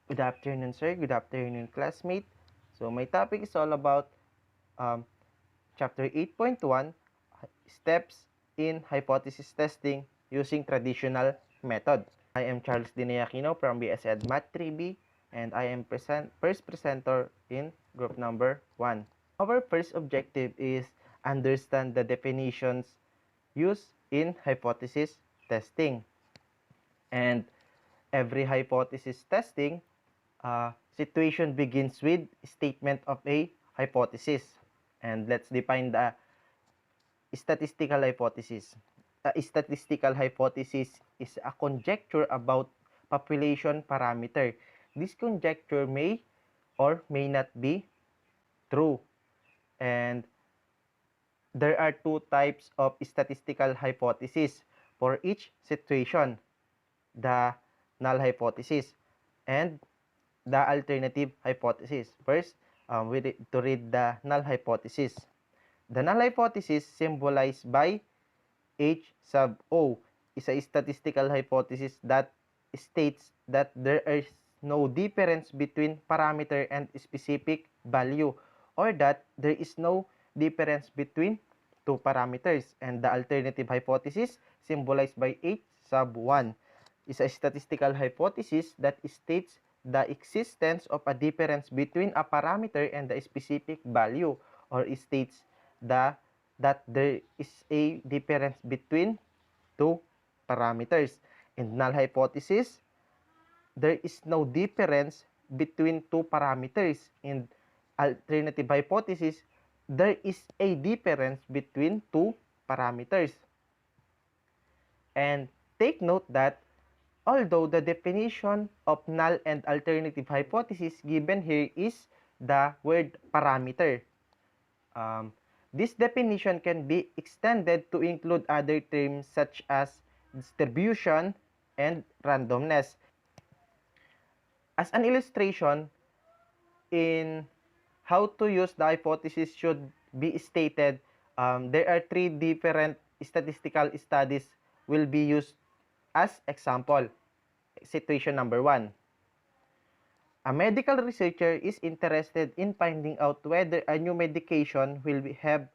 Good afternoon, sir. Good afternoon, classmate. So, my topic is all about um, Chapter 8.1, Steps in Hypothesis Testing Using Traditional Method. I am Charles Dinayaquino from BS Ed Math 3B, and I am first presenter in group number 1. Our first objective is understand the definitions used in hypothesis testing. And every hypothesis testing situation begins with statement of a hypothesis. And let's define the statistical hypothesis. A statistical hypothesis is a conjecture about population parameter. This conjecture may or may not be true. And there are two types of statistical hypothesis for each situation. The null hypothesis and the alternative hypothesis. First, to read the null hypothesis. The null hypothesis, symbolized by H sub O, is a statistical hypothesis that states that there is no difference between parameter and specific value, or that there is no difference between two parameters. And the alternative hypothesis, symbolized by H sub 1, is a statistical hypothesis that states the existence of a difference between a parameter and the specific value, or states that there is a difference between two parameters. In null hypothesis, there is no difference between two parameters. In alternative hypothesis, there is a difference between two parameters. And take note that although the definition of null and alternative hypothesis given here is the word parameter, this definition can be extended to include other terms such as distribution and randomness. As an illustration in how to use the hypothesis should be stated, there are three different statistical studies will be used as example. Situation number 1. A medical researcher is interested in finding out whether a new medication will have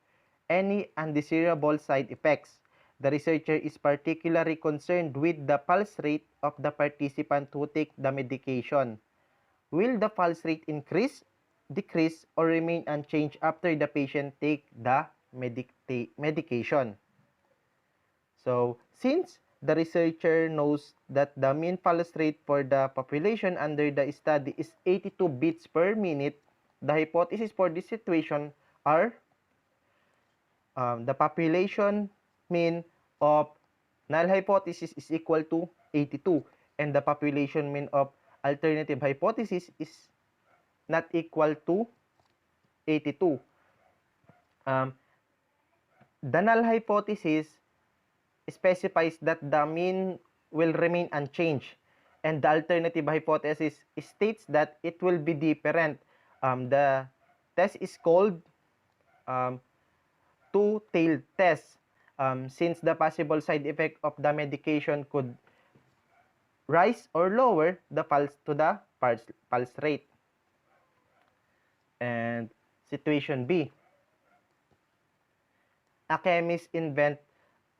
any undesirable side effects. The researcher is particularly concerned with the pulse rate of the participant who take the medication. Will the pulse rate increase, decrease, or remain unchanged after the patient take the medication? So, since the researcher knows that the mean pulse rate for the population under the study is 82 beats per minute, the hypothesis for this situation are the population mean of null hypothesis is equal to 82, and the population mean of alternative hypothesis is not equal to 82. The null hypothesis specifies that the mean will remain unchanged, and the alternative hypothesis states that it will be different. The test is called two-tailed test, since the possible side effect of the medication could rise or lower the pulse rate. And situation B. A chemist invent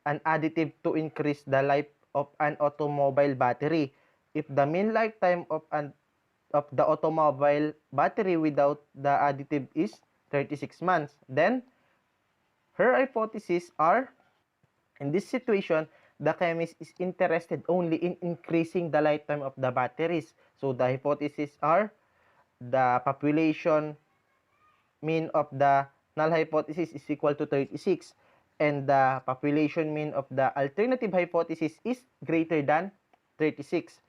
an additive to increase the life of an automobile battery. If the mean lifetime of the automobile battery without the additive is 36 months, then her hypotheses are, in this situation, the chemist is interested only in increasing the lifetime of the batteries. So the hypotheses are the population mean of the null hypothesis is equal to 36, and the population mean of the alternative hypothesis is greater than 36.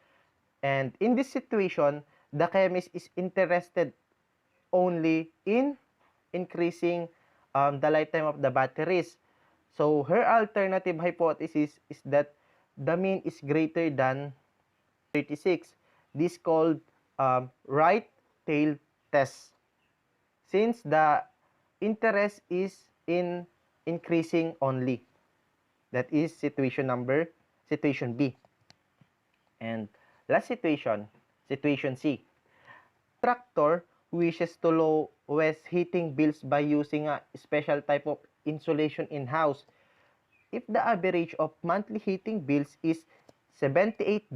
And in this situation, the chemist is interested only in increasing the lifetime of the batteries. So her alternative hypothesis is that the mean is greater than 36. This called right tail test. Since the interest is in increasing only. That is situation B. And last situation, situation C. Contractor wishes to lowest heating bills by using a special type of insulation in-house. If the average of monthly heating bills is $78,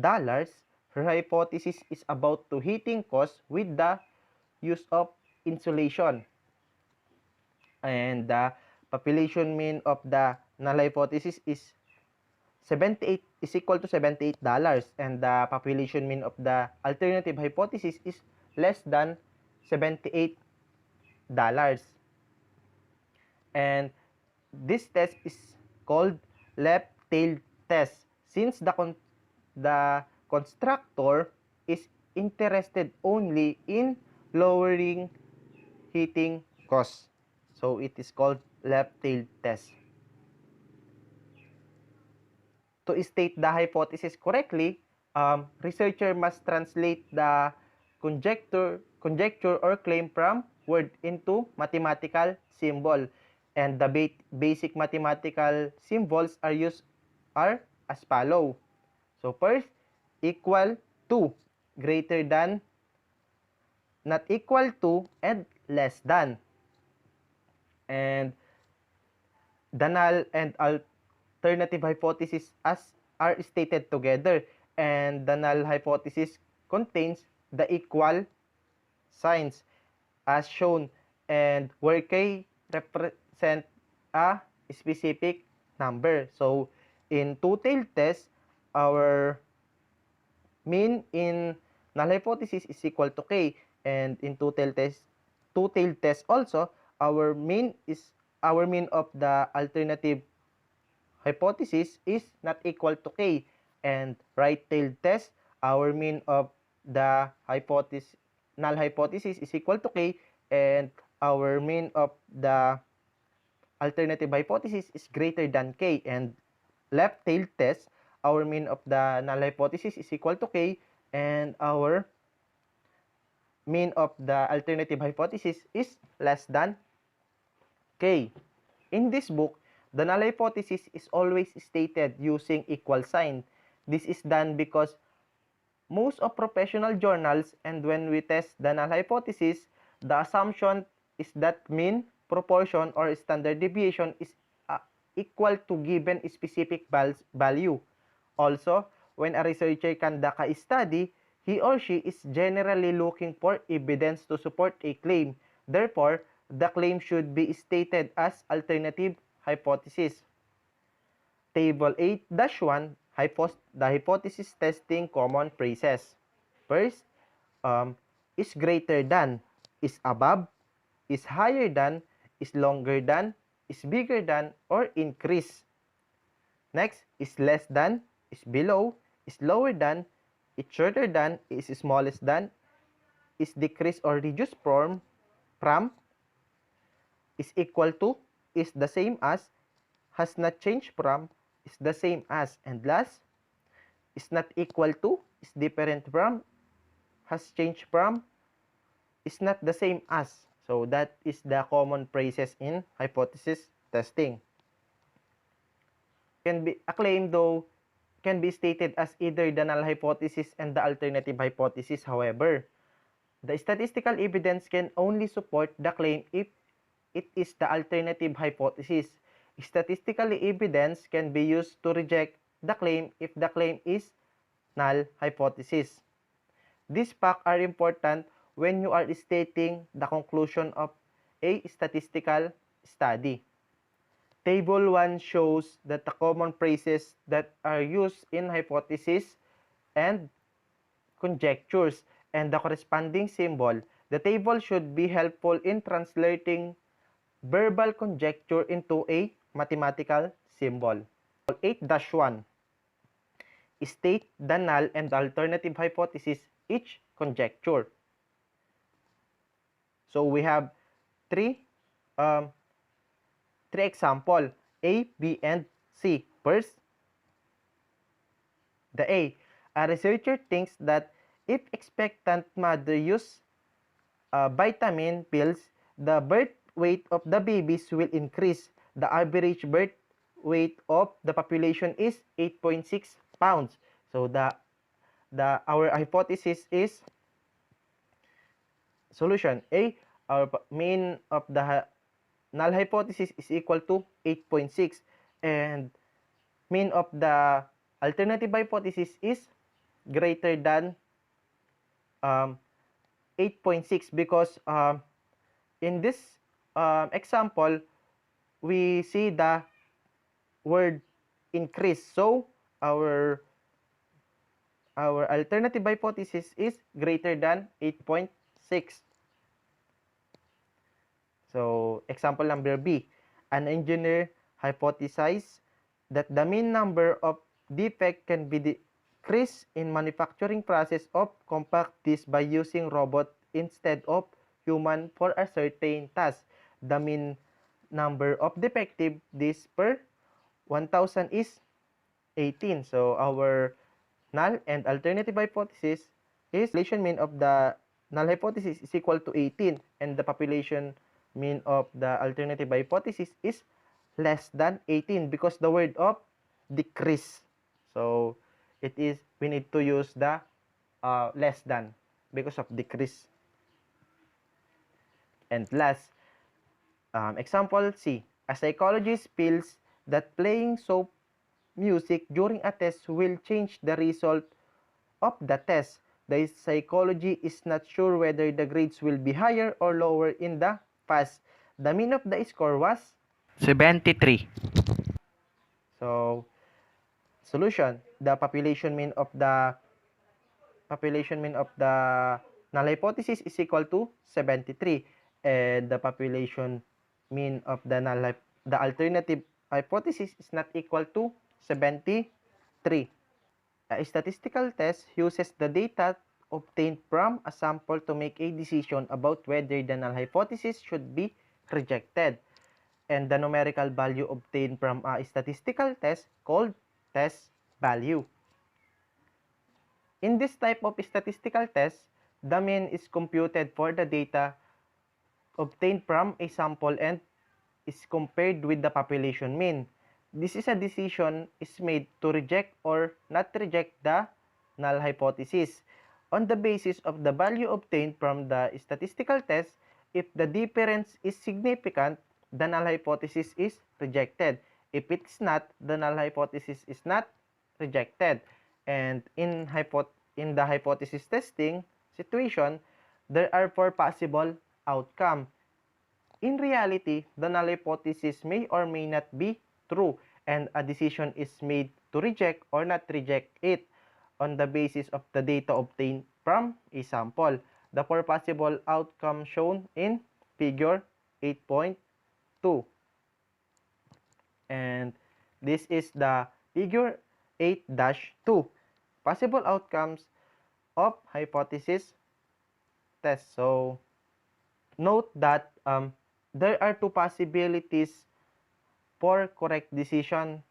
her hypothesis is about to heating costs with the use of insulation. And the population mean of the null hypothesis is 78 is equal to $78, and the population mean of the alternative hypothesis is less than $78. And this test is called left-tailed test since the constructor is interested only in lowering heating costs. So it is called left-tailed test. To state the hypothesis correctly, researcher must translate the conjecture or claim from word into mathematical symbol. And the basic mathematical symbols are as follow. So first, equal to, greater than, not equal to, and less than. And the null and alternative hypothesis are stated together, and the null hypothesis contains the equal signs as shown, and where k represent a specific number. So in two-tailed test, our mean in null hypothesis is equal to k, and in two-tailed test also, our mean of the alternative hypothesis is not equal to k, and right-tailed test, our mean of the null hypothesis is equal to k, and our mean of the alternative hypothesis is greater than k, and left-tailed test, our mean of the null hypothesis is equal to k, and our mean of the alternative hypothesis is less than k. In this book, the null hypothesis is always stated using equal sign. This is done because most of professional journals, and when we test the null hypothesis, the assumption is that mean, proportion, or standard deviation is equal to given specific value. Also, when a researcher conducts a study, he or she is generally looking for evidence to support a claim. Therefore, the claim should be stated as alternative hypothesis. Table 8-1, the hypothesis testing common phrases. First, is greater than, is above, is higher than, is longer than, is bigger than, or increase. Next, is less than, is below, is lower than, is shorter than, is smallest than, is decreased or reduced from, is equal to, is the same as, has not changed from, is the same as, and last, is not equal to, is different from, has changed from, is not the same as. So that is the common phrases in hypothesis testing. A claim though can be stated as either the null hypothesis and the alternative hypothesis. However, the statistical evidence can only support the claim if it is the alternative hypothesis. Statistical evidence can be used to reject the claim if the claim is null hypothesis. These facts are important when you are stating the conclusion of a statistical study. Table 1 shows that the common phrases that are used in hypothesis and conjectures and the corresponding symbol. The table should be helpful in translating verbal conjecture into a mathematical symbol. 8-1. State the null and alternative hypothesis each conjecture. So we have three example, A, B, and C. First, the A. A researcher thinks that if expectant mother use vitamin pills, the birth weight of the babies will increase. The average birth weight of the population is 8.6 pounds. So our hypothesis is Solution A, our mean of the null hypothesis is equal to 8.6 and mean of the alternative hypothesis is greater than 8.6 because in this example, we see the word increase. So, our alternative hypothesis is greater than 8.6. So, example number B. An engineer hypothesized that the mean number of defects can be decreased in manufacturing process of compact disc by using robot instead of human for a certain task. The mean number of defective discs per 1,000 is 18. So, our null and alternative hypothesis is population mean of the null hypothesis is equal to 18 and the population mean of the alternative hypothesis is less than 18 because the word of decrease. So, we need to use the less than because of decrease. And last, example C. A psychologist feels that playing soap music during a test will change the result of the test. The psychology is not sure whether the grades will be higher or lower in the past. The mean of the score was 73. so solution. The population mean of the null hypothesis is equal to 73 and the population mean of the the alternative hypothesis is not equal to 73. A statistical test uses the data obtained from a sample to make a decision about whether the null hypothesis should be rejected. And the numerical value obtained from a statistical test called test value. In this type of statistical test, the mean is computed for the data obtained from a sample and is compared with the population mean. This is a decision is made to reject or not reject the null hypothesis. On the basis of the value obtained from the statistical test, if the difference is significant, the null hypothesis is rejected. If it's not, the null hypothesis is not rejected. And in the hypothesis testing situation, there are 4 possible outcomes. In reality, the null hypothesis may or may not be true and a decision is made to reject or not reject it on the basis of the data obtained from a sample. The 4 possible outcomes shown in figure 8.2. And this is the figure 8-2. Possible outcomes of hypothesis test. So, note that there are 2 possibilities for correct decision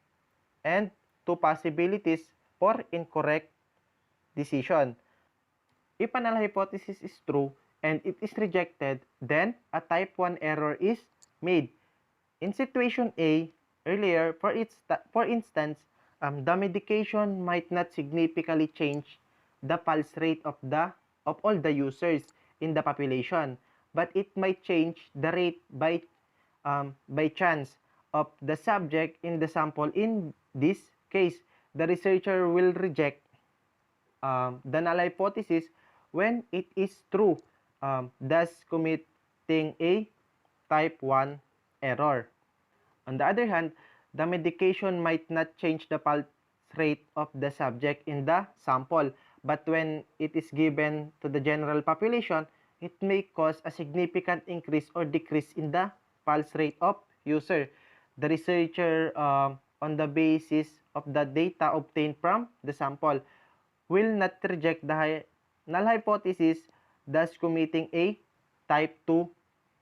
and 2 possibilities for incorrect decision. If a null hypothesis is true and it is rejected, then a type 1 error is made. In situation A, earlier, for instance, the medication might not significantly change the pulse rate of all the users in the population, but it might change the rate by chance of the subject in the sample. In this case, the researcher will reject the null hypothesis when it is true, thus committing a type 1 error. On the other hand, the medication might not change the pulse rate of the subject in the sample, but when it is given to the general population, it may cause a significant increase or decrease in the pulse rate of user. The researcher, on the basis of the data obtained from the sample, will not reject the null hypothesis, thus committing a type 2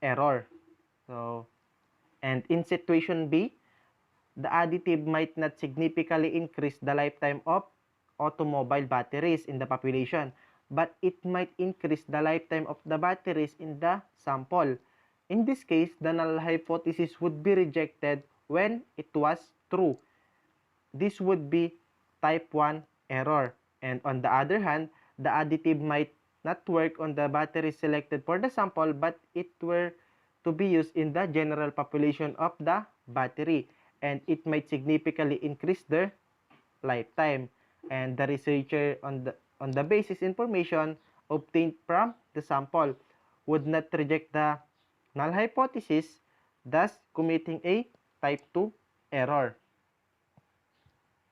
error. So, and in situation B, the additive might not significantly increase the lifetime of automobile batteries in the population, but it might increase the lifetime of the batteries in the sample. In this case, the null hypothesis would be rejected when it was true. This would be type 1 error. And on the other hand, the additive might not work on the battery selected for the sample, but it were to be used in the general population of the battery, and it might significantly increase their lifetime. And the researcher on the basis information obtained from the sample would not reject the null hypothesis, thus committing a type 2 error.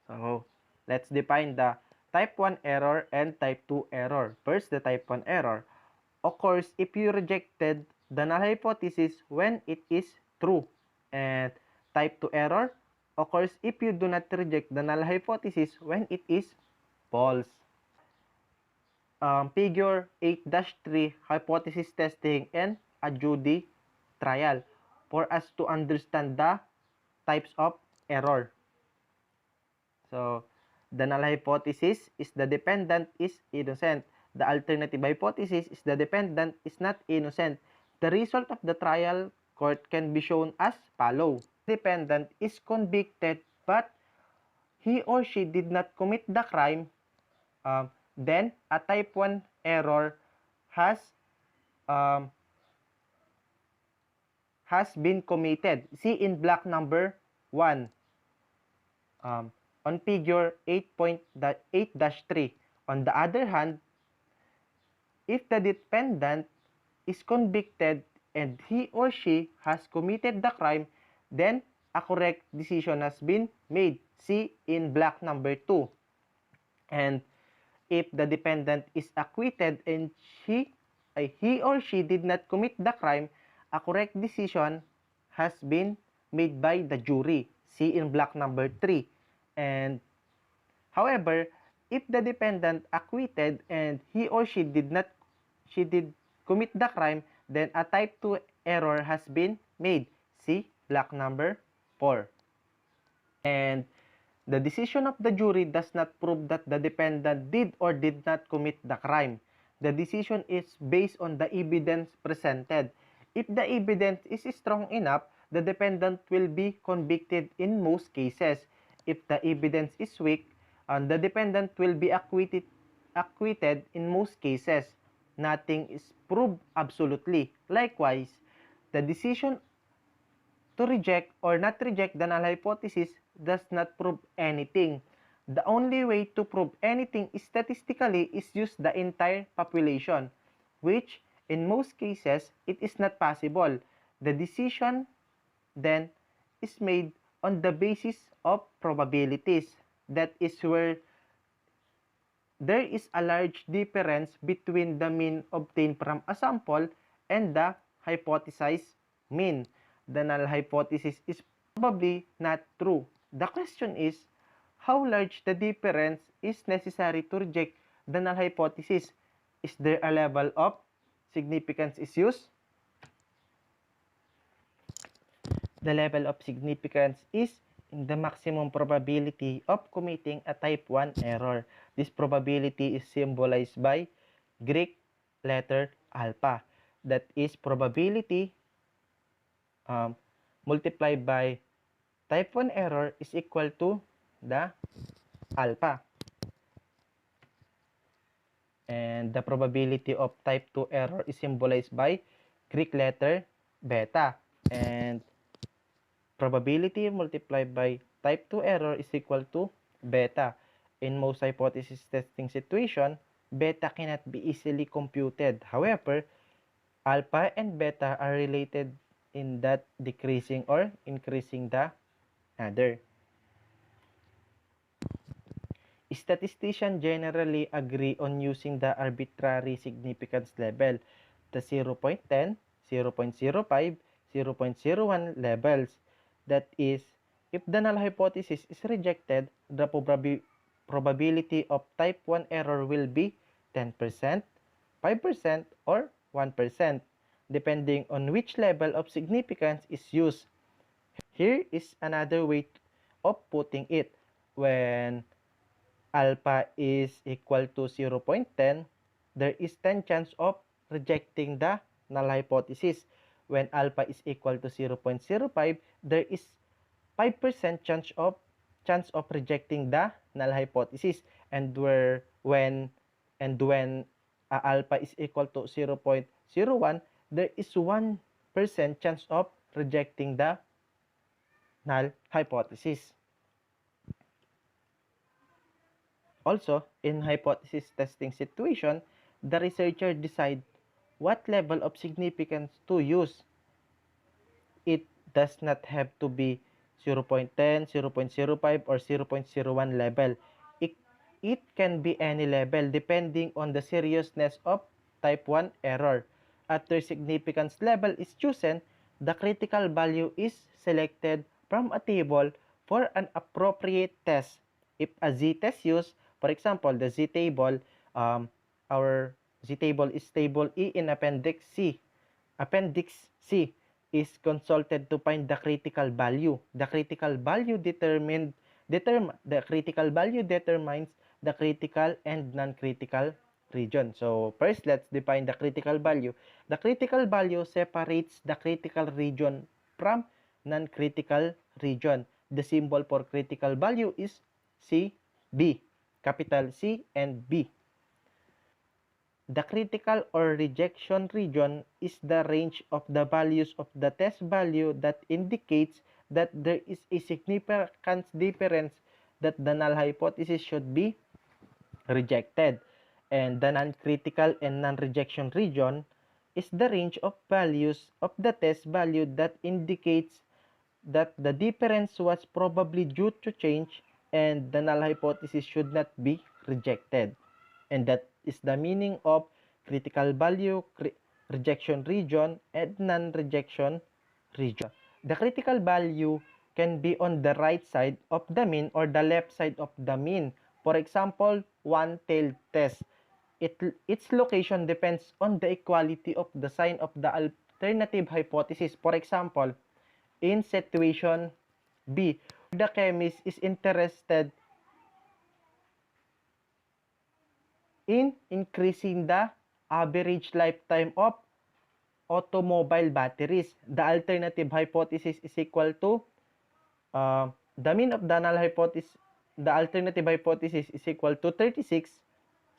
So, let's define the type 1 error and type 2 error. First, the type 1 error occurs if you rejected the null hypothesis when it is true. And type 2 error occurs if you do not reject the null hypothesis when it is false. Figure 8-3 hypothesis testing and adjudication trial for us to understand the types of error. So, the null hypothesis is the dependent is innocent. The alternative hypothesis is the dependent is not innocent. The result of the trial court can be shown as follows. Dependent is convicted but he or she did not commit the crime. Then a type 1 error has been committed. See in block number 1 on figure 8.8-3. On the other hand, if the dependent is convicted and he or she has committed the crime, then a correct decision has been made. See in block number 2. And if the dependent is acquitted and he or she did not commit the crime, a correct decision has been made by the jury. See in block number 3. And however, if the dependent acquitted and he or she did commit the crime, then a type 2 error has been made. See block number 4. And the decision of the jury does not prove that the dependent did or did not commit the crime. The decision is based on the evidence presented. If the evidence is strong enough, the dependent will be convicted in most cases. If the evidence is weak, the dependent will be acquitted in most cases. Nothing is proved absolutely. Likewise, the decision to reject or not reject the null hypothesis does not prove anything. The only way to prove anything statistically is use the entire population, which in most cases it is not possible. The decision then is made on the basis of probabilities. That is where there is a large difference between the mean obtained from a sample and the hypothesized mean. The null hypothesis is probably not true. The question is, how large the difference is necessary to reject the null hypothesis? Is there a level of significance is used? The level of significance is in the maximum probability of committing a type 1 error. This probability is symbolized by Greek letter alpha. That is probability multiplied by type 1 error is equal to the alpha. And the probability of type 2 error is symbolized by Greek letter beta. And probability multiplied by type 2 error is equal to beta. In most hypothesis testing situation, beta cannot be easily computed. However, alpha and beta are related in that decreasing or increasing the other. Statisticians generally agree on using the arbitrary significance level, the 0.10, 0.05, 0.01 levels. That is, if the null hypothesis is rejected, the probability of type 1 error will be 10%, 5%, or 1%, depending on which level of significance is used. Here is another way of putting it. When alpha is equal to 0.10, there is 10 chance of rejecting the null hypothesis. When alpha is equal to 0.05, there is 5% chance of rejecting the null hypothesis. And when alpha is equal to 0.01, there is 1% chance of rejecting the null hypothesis. Also, in hypothesis testing situation, the researcher decide what level of significance to use. It does not have to be 0.10, 0.05, or 0.01 level. It can be any level depending on the seriousness of type 1 error. After significance level is chosen, the critical value is selected from a table for an appropriate test. If a z-test used, for example, the z-table, our z-table is table E in Appendix C. Appendix C is consulted to find the critical value. The critical value determines the critical and non-critical region. So first, let's define the critical value. The critical value separates the critical region from non-critical region. The symbol for critical value is CB, capital C and B. The critical or rejection region is the range of the values of the test value that indicates that there is a significant difference that the null hypothesis should be rejected. And the non-critical and non-rejection region is the range of values of the test value that indicates that the difference was probably due to change and the null hypothesis should not be rejected. And that is the meaning of critical value, rejection region, and non-rejection region. The critical value can be on the right side of the mean or the left side of the mean. For example, one-tailed test. Its location depends on the equality of the sign of the alternative hypothesis. For example, in situation B, the chemist is interested in increasing the average lifetime of automobile batteries. The alternative hypothesis is equal to the mean of the null hypothesis. The alternative hypothesis is equal to 36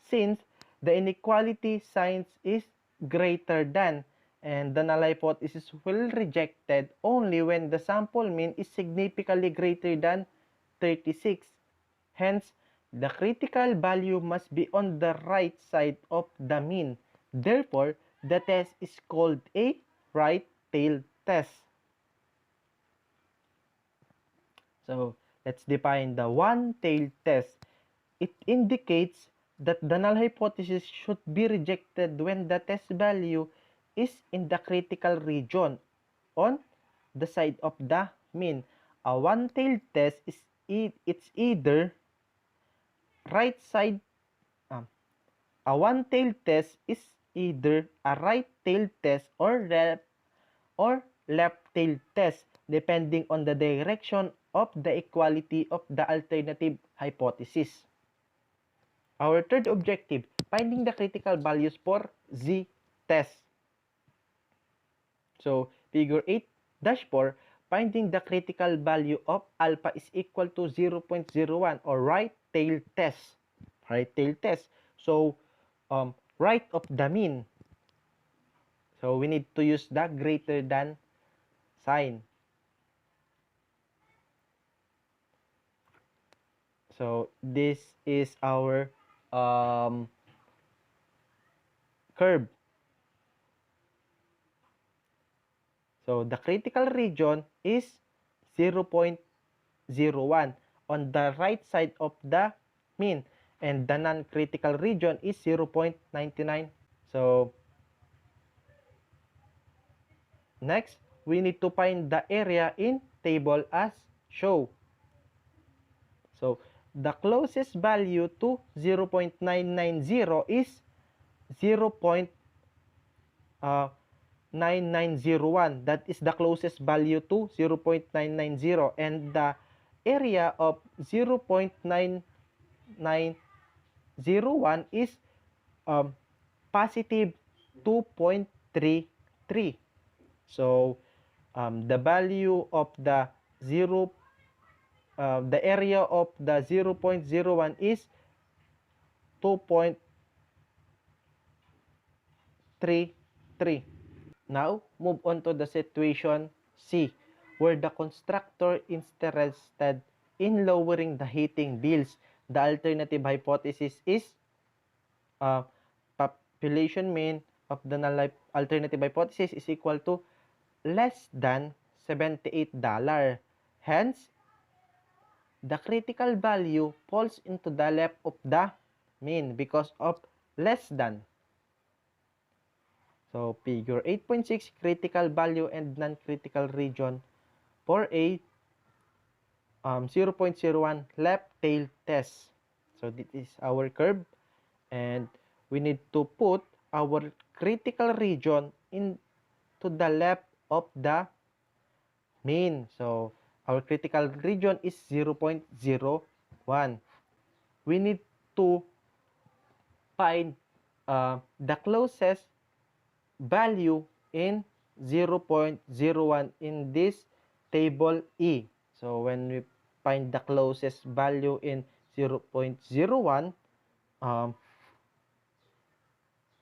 since the inequality sign is greater than, and the null hypothesis will rejected only when the sample mean is significantly greater than 36. Hence, the critical value must be on the right side of the mean. Therefore, the test is called a right-tailed test. So, let's define the one-tailed test. It indicates that the null hypothesis should be rejected when the test value is in the critical region on the side of the mean. A one-tailed test is it's either right side a one-tailed test is either a right-tailed test or left-tailed test depending on the direction of the equality of the alternative hypothesis. Our third objective, finding the critical values for z-test. So, figure 8-4, finding the critical value of alpha is equal to 0.01 or right-tailed test. Right-tailed test. So, right of the mean. So, we need to use the greater than sign. So, this is our curve. So, the critical region is 0.01 on the right side of the mean. And the non-critical region is 0.99. So, next, we need to find the area in table as shown. So, the closest value to 0.990 is 0.9901. That is the closest value to 0.990. And the area of 0.9901 is positive 2.33. So, the value of the the area of the 0.01 is 3, 3. Now, move on to the situation C, where the constructor is interested in lowering the heating bills. The alternative hypothesis is population mean of the null alternative hypothesis is equal to less than $78. Hence, the critical value falls into the left of the mean because of less than. So, figure 8.6, critical value and non-critical region for a 0.01 left tail test. So, this is our curve, and we need to put our critical region into the left of the mean. So, our critical region is 0.01. We need to find the closest value in 0.01 in this table E. So, when we find the closest value in 0.01,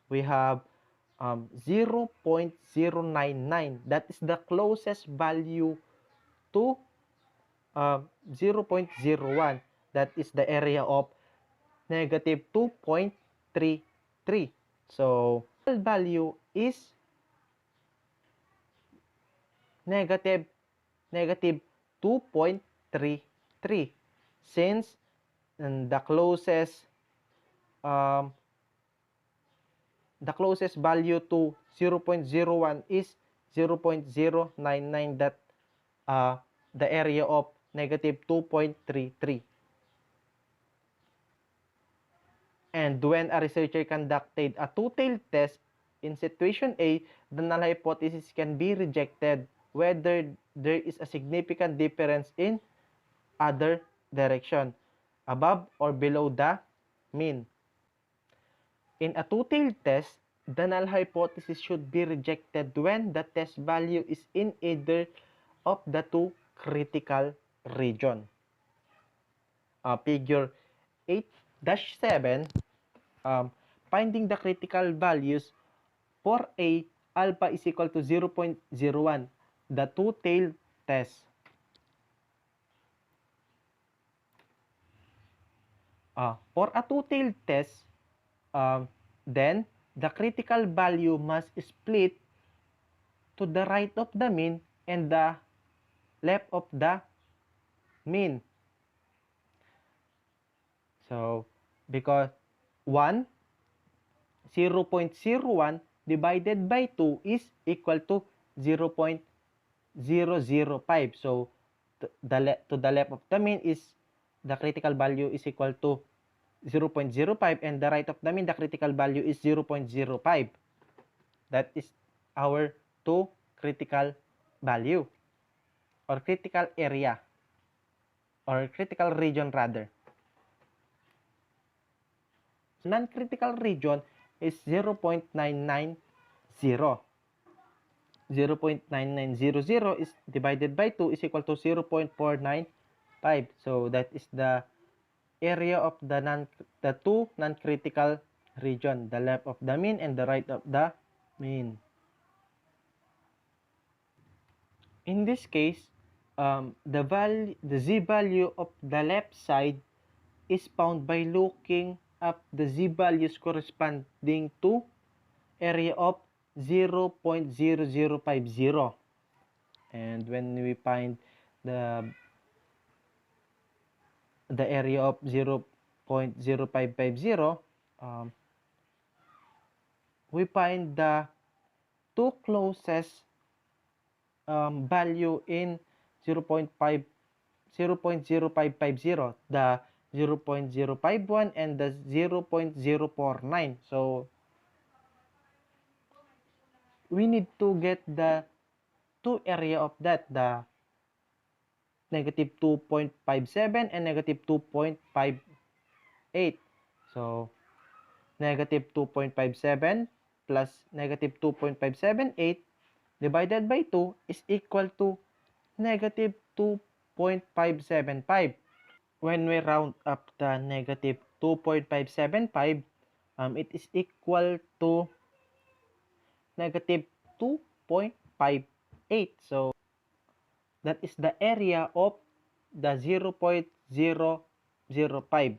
we have 0.099. That is the closest value to 0.01. That is the area of negative 2.33. So, value is negative 2.33 since the closest value to 0.01 is 0.099, that the area of negative 2.33. And when a researcher conducted a two-tailed test in situation A, the null hypothesis can be rejected whether there is a significant difference in other direction, above or below the mean. In a two-tailed test, the null hypothesis should be rejected when the test value is in either of the two critical region. Figure 8-7, finding the critical values for a alpha is equal to 0.01, the two-tailed test. For a two-tailed test, then the critical value must split to the right of the mean and the left of the mean. So, because 1, 0.01 divided by 2 is equal to 0.005. So, to the left of the mean is the critical value is equal to 0.05, and the right of the mean, the critical value is 0.05. That is our two critical value or critical area or critical region rather. Non-critical region is 0.990. 0.9900 is divided by 2 is equal to 0.495. So that is the area of the two non-critical region, the left of the mean and the right of the mean. In this case, the z value of the left side is found by looking up the z values corresponding to area of 0.0050. And when we find the area of 0.0550, we find the two closest value in 0.0550, the 0.051 and the 0.049. So we need to get the two area of that, the negative 2.57 and negative 2.58. So negative 2.57 plus negative 2.578 divided by 2 is equal to negative 2.575. When we round up the negative 2.575, it is equal to negative 2.58. So that is the area of the 0.005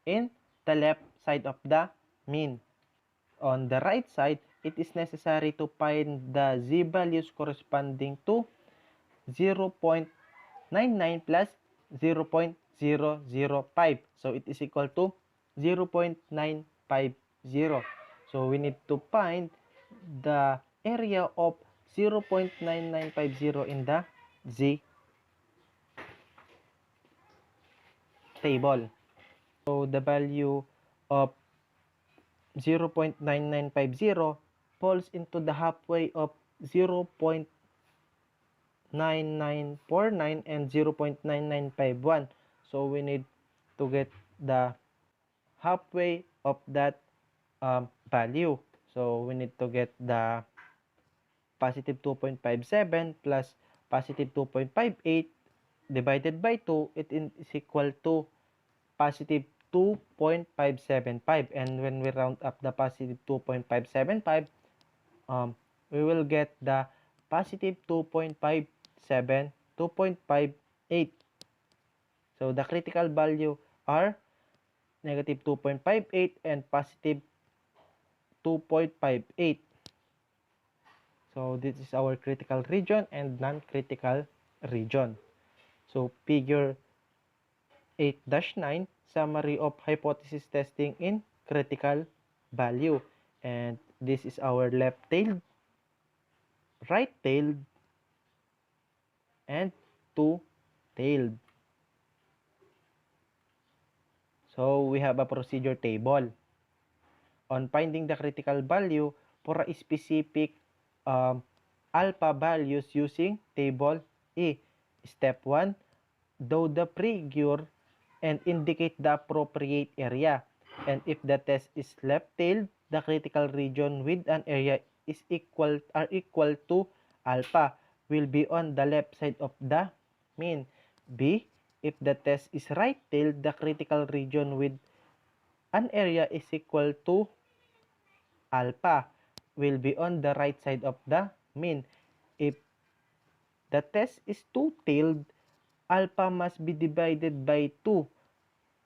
in the left side of the mean. On the right side, it is necessary to find the z-values corresponding to 0.99 plus 0.005. So it is equal to 0.950. So we need to find the area of 0.9950 in the z table. So the value of 0.9950 falls into the halfway of 0.9949 and 0.9951. So we need to get the halfway of that value. So we need to get the positive 2.57 plus positive 2.58 divided by 2. It is equal to positive 2.575, and when we round up the positive 2.575, we will get the positive 2.58. So the critical value are negative 2.58 and positive 2.58. So this is our critical region and non-critical region. So figure 8-9, summary of hypothesis testing in critical value. And this is our left-tailed, right-tailed, and two-tailed. So we have a procedure table on finding the critical value for a specific alpha values using table E. Step 1, do the figure and indicate the appropriate area. And if the test is left-tailed, the critical region with an area is equal to alpha will be on the left side of the mean. B, if the test is right-tailed, the critical region with an area is equal to alpha will be on the right side of the mean. If the test is two-tailed, alpha must be divided by 2.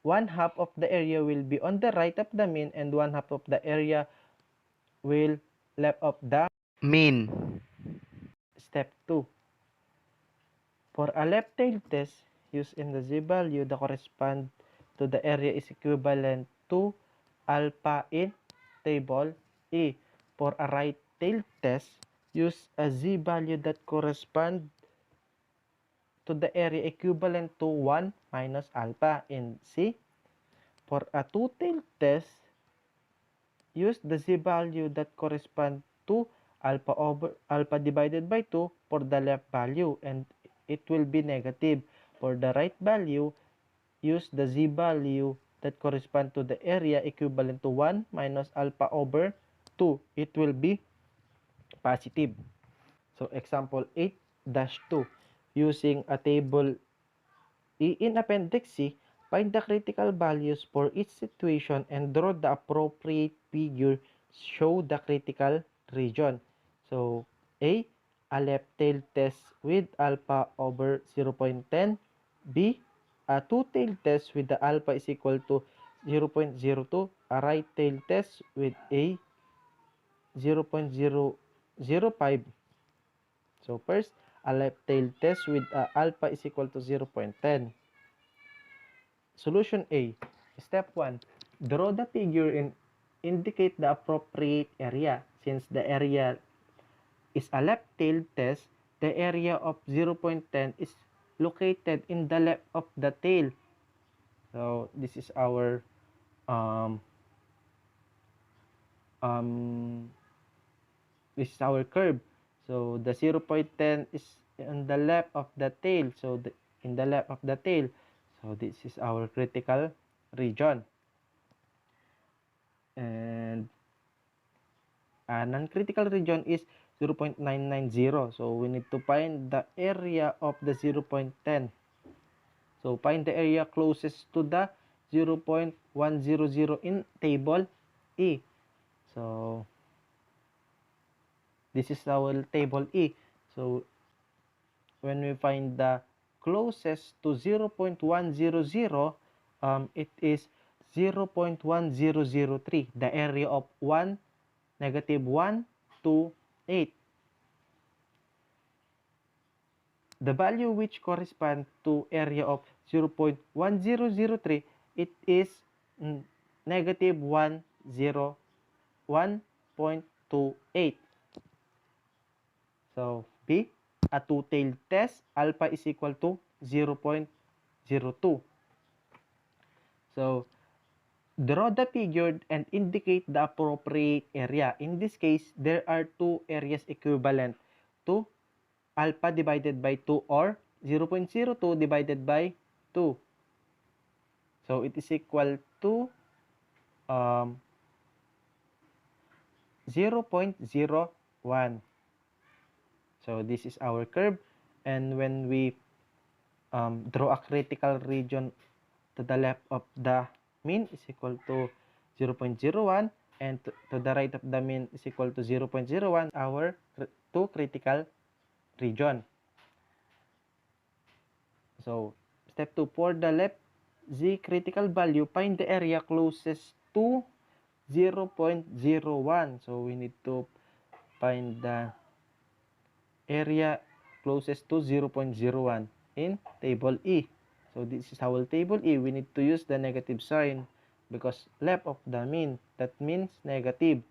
One half of the area will be on the right of the mean and one half of the area will left of the Mean. step 2. For a left-tailed test, use in the z-value that correspond to the area is equivalent to alpha in table E. For a right-tailed test, use a z-value that correspond to the area equivalent to 1 minus alpha in C. For a two-tailed test, use the z-value that correspond to alpha divided by 2 for the left value, and it will be negative. For the right value, use the z-value that correspond to the area equivalent to 1 minus alpha over 2. It will be positive. So example 8-2, using a table E in appendix C, find the critical values for each situation and draw the appropriate figure show the critical region. So A, a left-tailed test with alpha over 0.10. B, a two-tailed test with the alpha is equal to 0.02. A right-tailed test with A 0.005. So first, a left-tailed test with alpha is equal to 0.10. Solution A. Step 1. Draw the figure and indicate the appropriate area. Since the area is a left-tailed test, the area of 0.10 is located in the left of the tail. So this is our curve. So the 0.10 is in the left of the tail. So in the left of the tail. So this is our critical region. And a non-critical region is 0.990. So we need to find the area of the 0.10. So find the area closest to the 0.100 in table E. So this is our table E. So when we find the closest to 0.100, it is 0.1003, the area of 1, -1, 2, 8. The value which correspond to area of 0.1003, it is -1.28. So B, a two-tailed test, alpha is equal to 0.02. So draw the figure and indicate the appropriate area. In this case, there are two areas equivalent to alpha divided by 2 or 0.02 divided by 2. So it is equal to 0.01. So this is our curve, and when we draw a critical region to the left of the mean is equal to 0.01, and to the right of the mean is equal to 0.01, our two critical region. So step 2, for the left Z critical value, find the area closest to 0.01. So we need to find the area closest to 0.01 in table E. So this is our table E. We need to use the negative sign because left of the mean, that means negative.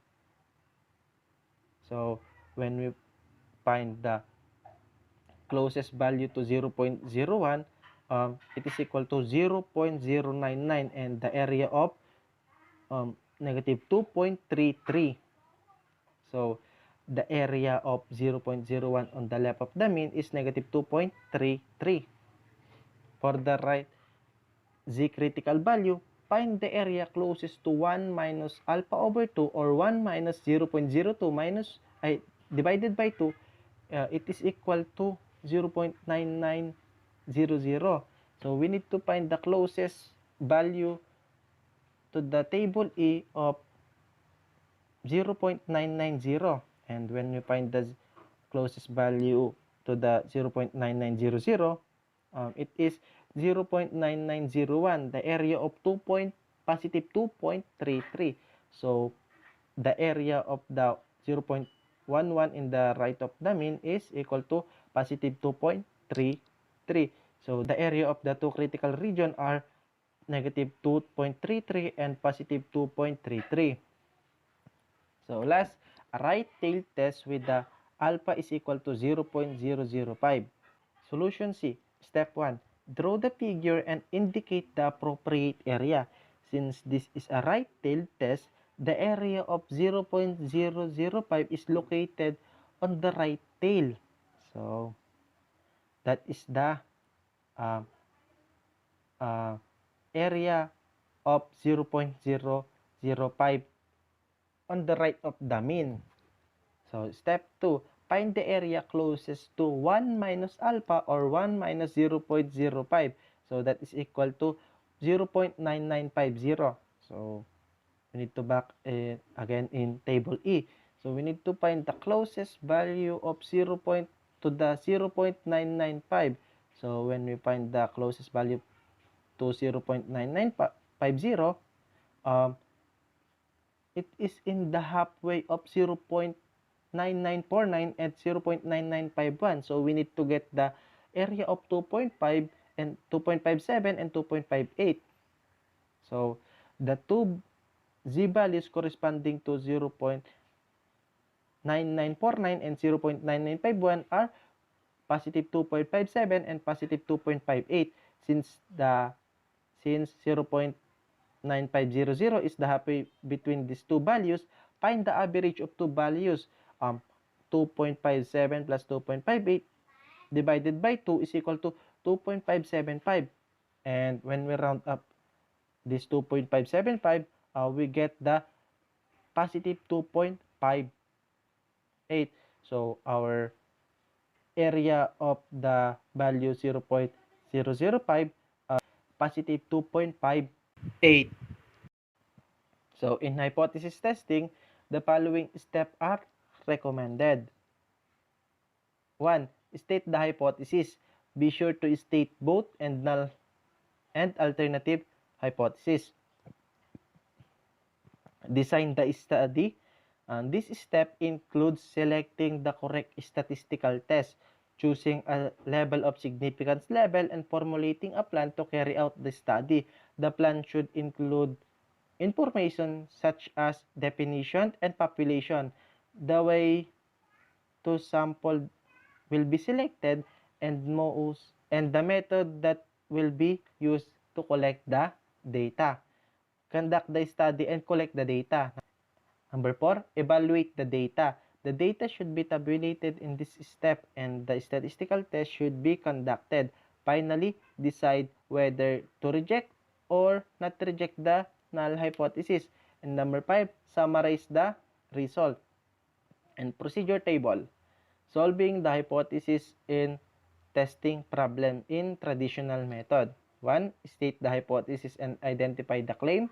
So when we find the closest value to 0.01, it is equal to 0.099, and the area of negative 2.33. So the area of 0.01 on the left of the mean is negative 2.33. For the right Z critical value, find the area closest to 1 minus alpha over 2, or 1 minus 0.02 minus divided by 2. It is equal to 0.9900. So we need to find the closest value to the table E of 0.990. And when we find the closest value to the 0.9900, it is 0.9901, the area of positive 2.33. So the area of the 0.11 in the right of the mean is equal to positive 2.33. So the area of the two critical region are negative 2.33 and positive 2.33. So last, a right tail test with the alpha is equal to 0.005. Solution C. Step 1. Draw the figure and indicate the appropriate area. Since this is a right tail test, the area of 0.005 is located on the right tail. So that is the area of 0.005 on the right of the mean. So step 2, find the area closest to 1 minus alpha, or 1 minus 0.05. So that is equal to 0.9950. So we need to back again in table E. So we need to find the closest value of to the 0.995. So when we find the closest value to 0.9950, it is in the halfway of 0.9949 and 0.9951. So we need to get the area of 2.5 and 2.57 and 2.58. So the two Z values corresponding to 0.9949 and 0.9951 are positive 2.57 and positive 2.58. Since 0.9500 is the halfway between these two values, find the average of two values. 2.57 plus 2.58 divided by 2 is equal to 2.575. And when we round up this 2.575, we get the positive 2.58. So our area of the value 0.005, positive 2.58. So in hypothesis testing, the following steps are recommended. 1. State the hypothesis. Be sure to state both and null and alternative hypothesis. Design the study. This step includes selecting the correct statistical test, choosing a level of significance level, and formulating a plan to carry out the study. The plan should include information such as definition and population, the way to sample will be selected, and the method that will be used to collect the data. Conduct the study and collect the data. Number 4, evaluate the data. The data should be tabulated in this step and the statistical test should be conducted. Finally, decide whether to reject or not reject the null hypothesis. And number 5, summarize the result. And procedure table. Solving the hypothesis in testing problem in traditional method. 1. State the hypothesis and identify the claim.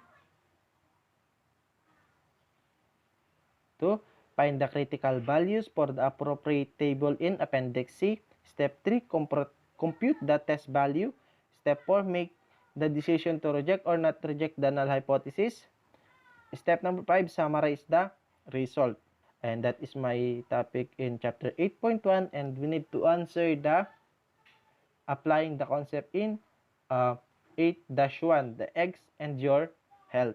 2. Find the critical values for the appropriate table in Appendix C. Step 3. Compute the test value. Step 4. Make the decision to reject or not reject the null hypothesis. Step number 5. Summarize the result. And that is my topic in chapter 8.1, and we need to answer the applying the concept in 8-1, the eggs and your health.